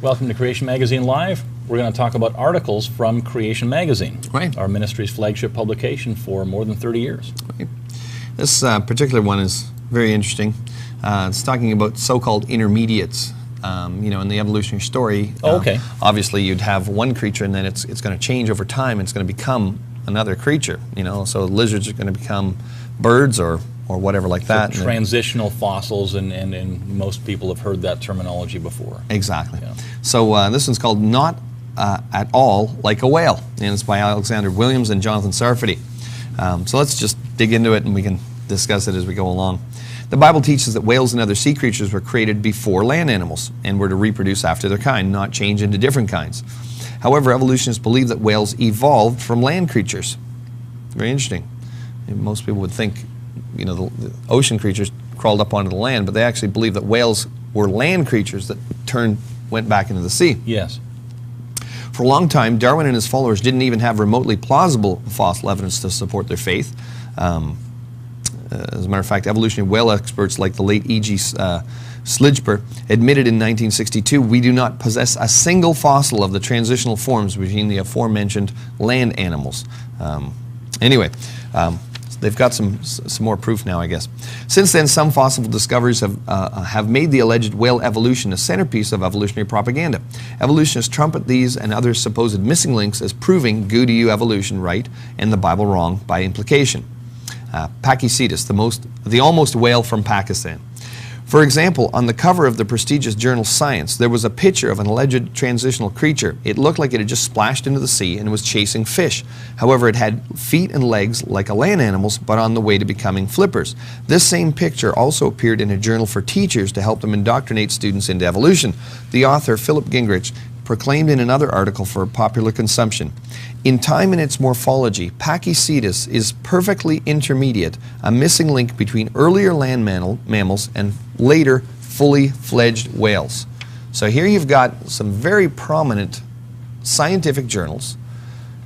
Welcome to Creation Magazine Live. We're going to talk about articles from Creation Magazine, right? Our ministry's flagship publication for more than 30 years. Right. This particular one is very interesting. It's talking about so-called intermediates. You know, in the evolutionary story, okay. Obviously you'd have one creature and then it's going to change over time. It's going to become another creature, you know, so lizards are going to become birds or whatever like that. So transitional fossils, and most people have heard that terminology before. Exactly. Yeah. So this one's called Not at All Like a Whale, and it's by Alexander Williams and Jonathan Sarfati. So let's just dig into it and we can discuss it as we go along. The Bible teaches that whales and other sea creatures were created before land animals and were to reproduce after their kind, not change into different kinds. However, evolutionists believe that whales evolved from land creatures. Very interesting. Most people would think, you know, the ocean creatures crawled up onto the land, but they actually believe that whales were land creatures that went back into the sea. Yes. For a long time, Darwin and his followers didn't even have remotely plausible fossil evidence to support their faith. As a matter of fact, evolutionary whale experts like the late E.G. Slidsper admitted in 1962, we do not possess a single fossil of the transitional forms between the aforementioned land animals. Anyway, they've got some more proof now, I guess. Since then, some fossil discoveries have made the alleged whale evolution a centerpiece of evolutionary propaganda. Evolutionists trumpet these and other supposed missing links as proving goo-to-you evolution right and the Bible wrong by implication. Pachycetus, the almost whale from Pakistan. For example, on the cover of the prestigious journal Science, there was a picture of an alleged transitional creature. It looked like it had just splashed into the sea and was chasing fish. However, it had feet and legs like a land animal's, but on the way to becoming flippers. This same picture also appeared in a journal for teachers to help them indoctrinate students into evolution. The author, Philip Gingrich, proclaimed in another article for popular consumption, in time and its morphology, Pachycetus is perfectly intermediate, a missing link between earlier land mammals and later fully fledged whales. So here you've got some very prominent scientific journals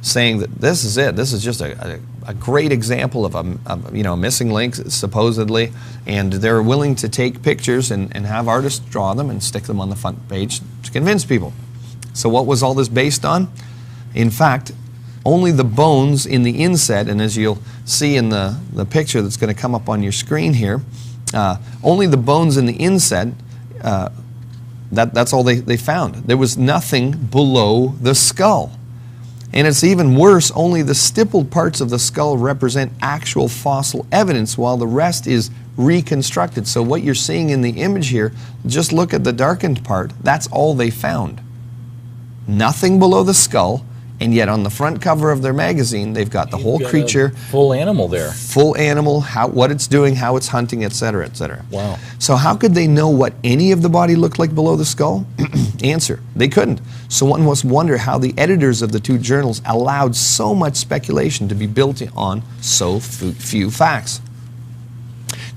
saying that this is it. This is just a great example of a missing link, supposedly, and they're willing to take pictures and have artists draw them and stick them on the front page to convince people. So what was all this based on? In fact, only the bones in the inset, and as you'll see in the picture that's going to come up on your screen here, only the bones in the inset, that's all they found. There was nothing below the skull. And it's even worse, only the stippled parts of the skull represent actual fossil evidence while the rest is reconstructed. So what you're seeing in the image here, just look at the darkened part, that's all they found. Nothing below the skull, and yet on the front cover of their magazine, they've got the whole creature. Full animal there. Full animal, what it's doing, how it's hunting, etc., etc. Wow. So how could they know what any of the body looked like below the skull? Answer, they couldn't. So one must wonder how the editors of the two journals allowed so much speculation to be built on so few facts.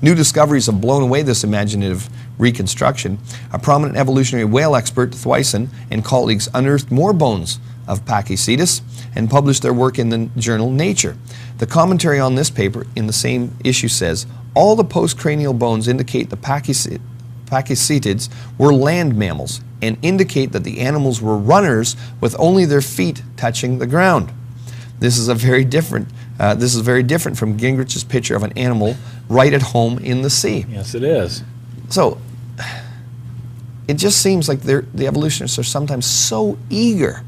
New discoveries have blown away this imaginative reconstruction. A prominent evolutionary whale expert, Thwison, and colleagues unearthed more bones of Pachycetus and published their work in the journal Nature. The commentary on this paper in the same issue says, all the postcranial bones indicate the Pachycetids were land mammals and indicate that the animals were runners with only their feet touching the ground. This is very different from Gingrich's picture of an animal right at home in the sea. Yes, it is. So it just seems like the evolutionists are sometimes so eager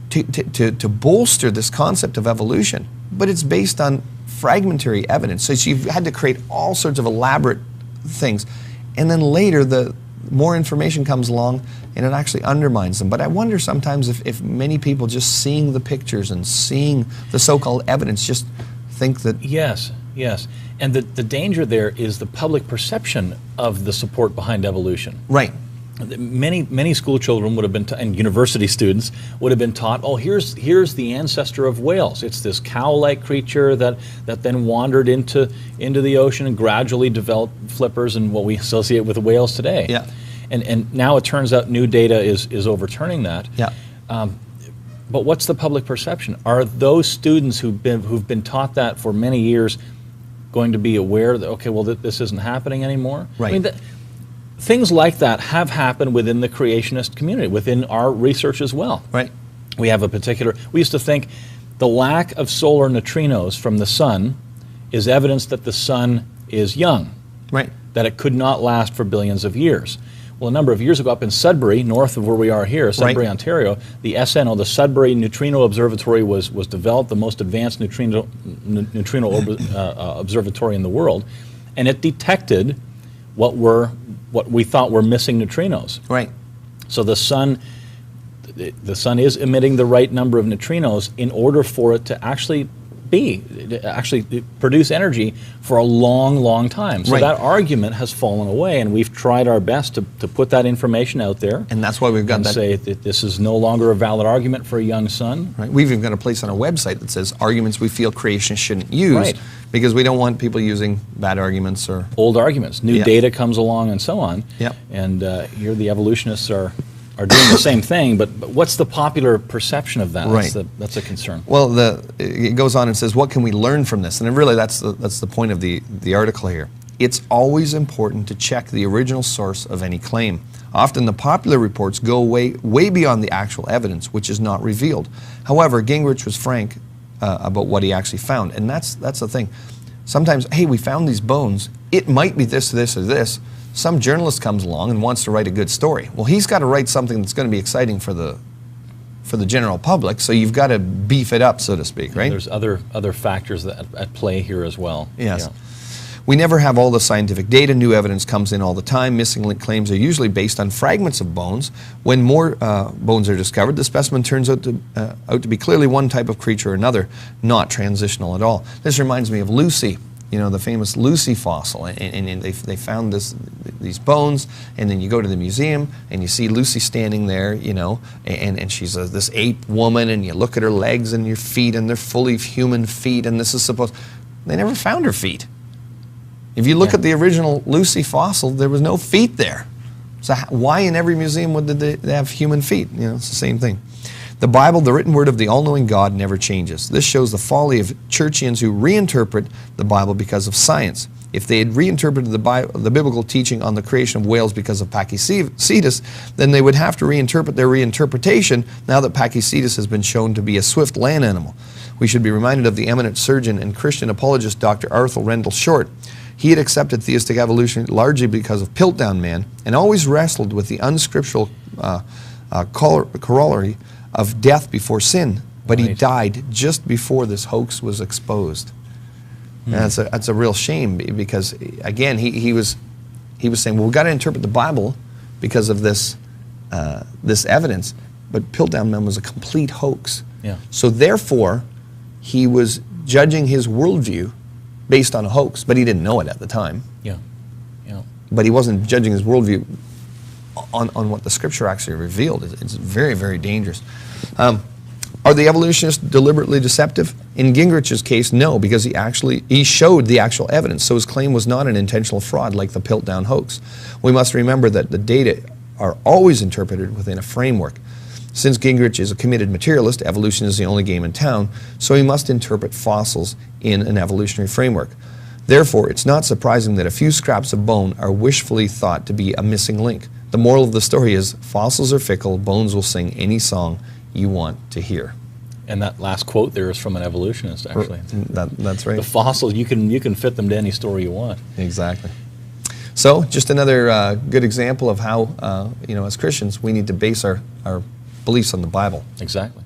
to bolster this concept of evolution, but it's based on fragmentary evidence. So you've had to create all sorts of elaborate things, and then later the more information comes along and it actually undermines them. But I wonder sometimes if many people just seeing the pictures and seeing the so-called evidence just think that... Yes, yes. And the danger there is the public perception of the support behind evolution. Right. Many school children would have been, and university students would have been taught, oh, here's the ancestor of whales. It's this cow-like creature that then wandered into the ocean and gradually developed flippers and what we associate with whales today. Yeah. And now it turns out new data is overturning that. Yeah. But what's the public perception? Are those students who've been taught that for many years going to be aware that, okay, well, this isn't happening anymore? Right. I mean, things like that have happened within the creationist community, within our research as well. Right. We used to think the lack of solar neutrinos from the sun is evidence that the sun is young, Right. that it could not last for billions of years. Well, a number of years ago up in Sudbury, north of where we are here, Sudbury, Right. Ontario, the SNO, the Sudbury Neutrino Observatory was developed, the most advanced neutrino observatory in the world, and it detected what we thought were missing neutrinos. Right. So the sun is emitting the right number of neutrinos in order for it to actually produce energy for a long, long time. So Right. that argument has fallen away, and we've tried our best to put that information out there. And that's why we've got and that. say that this is no longer a valid argument for a young sun. Right. We've even got a place on our website that says arguments we feel creationists shouldn't use, Right. because we don't want people using bad arguments or. Old arguments, new Yeah. data comes along, and so on. Yep. And here the evolutionists are doing the same thing, but what's the popular perception of that? Right. That's a concern. Well, it goes on and says, what can we learn from this? And really, that's the point of the article here. It's always important to check the original source of any claim. Often the popular reports go way beyond the actual evidence, which is not revealed. However, Gingrich was frank about what he actually found, and that's the thing. Sometimes, hey, we found these bones. It might be this, this, or this. Some journalist comes along and wants to write a good story. Well, he's got to write something that's going to be exciting for the general public, so you've got to beef it up, so to speak, right? There's other factors at play here as well. Yes. Yeah. We never have all the scientific data. New evidence comes in all the time. Missing link claims are usually based on fragments of bones. When more bones are discovered, the specimen turns out to be clearly one type of creature or another, not transitional at all. This reminds me of Lucy. You know, the famous Lucy fossil, and they found these bones, and then you go to the museum and you see Lucy standing there, you know, and she's this ape woman, and you look at her legs and her feet, and they're fully human feet, and this is supposed. They never found her feet. If you look at the original Lucy fossil, there was no feet there. So why in every museum would they have human feet? You know, it's the same thing. The Bible, the written word of the all-knowing God, never changes. This shows the folly of churchians who reinterpret the Bible because of science. If they had reinterpreted the biblical teaching on the creation of whales because of Pachycetus, then they would have to reinterpret their reinterpretation now that Pachycetus has been shown to be a swift land animal. We should be reminded of the eminent surgeon and Christian apologist Dr. Arthur Rendell Short. He had accepted theistic evolution largely because of Piltdown Man, and always wrestled with the unscriptural corollary of death before sin, but he died just before this hoax was exposed. And that's a real shame, because again he was saying, well, we've got to interpret the Bible because of this evidence, but Piltdown Man was a complete hoax. Yeah. So therefore, he was judging his worldview based on a hoax, but he didn't know it at the time. Yeah. Yeah. But he wasn't judging his worldview on what the Scripture actually revealed. It's very, very dangerous. Are the evolutionists deliberately deceptive? In Gingrich's case, no, because he showed the actual evidence, so his claim was not an intentional fraud like the Piltdown hoax. We must remember that the data are always interpreted within a framework. Since Gingrich is a committed materialist, evolution is the only game in town, so he must interpret fossils in an evolutionary framework. Therefore, it's not surprising that a few scraps of bone are wishfully thought to be a missing link. The moral of the story is, fossils are fickle, bones will sing any song you want to hear. And that last quote there is from an evolutionist, actually. That's right. The fossils, you can fit them to any story you want. Exactly. So, just another good example of how, as Christians, we need to base our beliefs on the Bible. Exactly.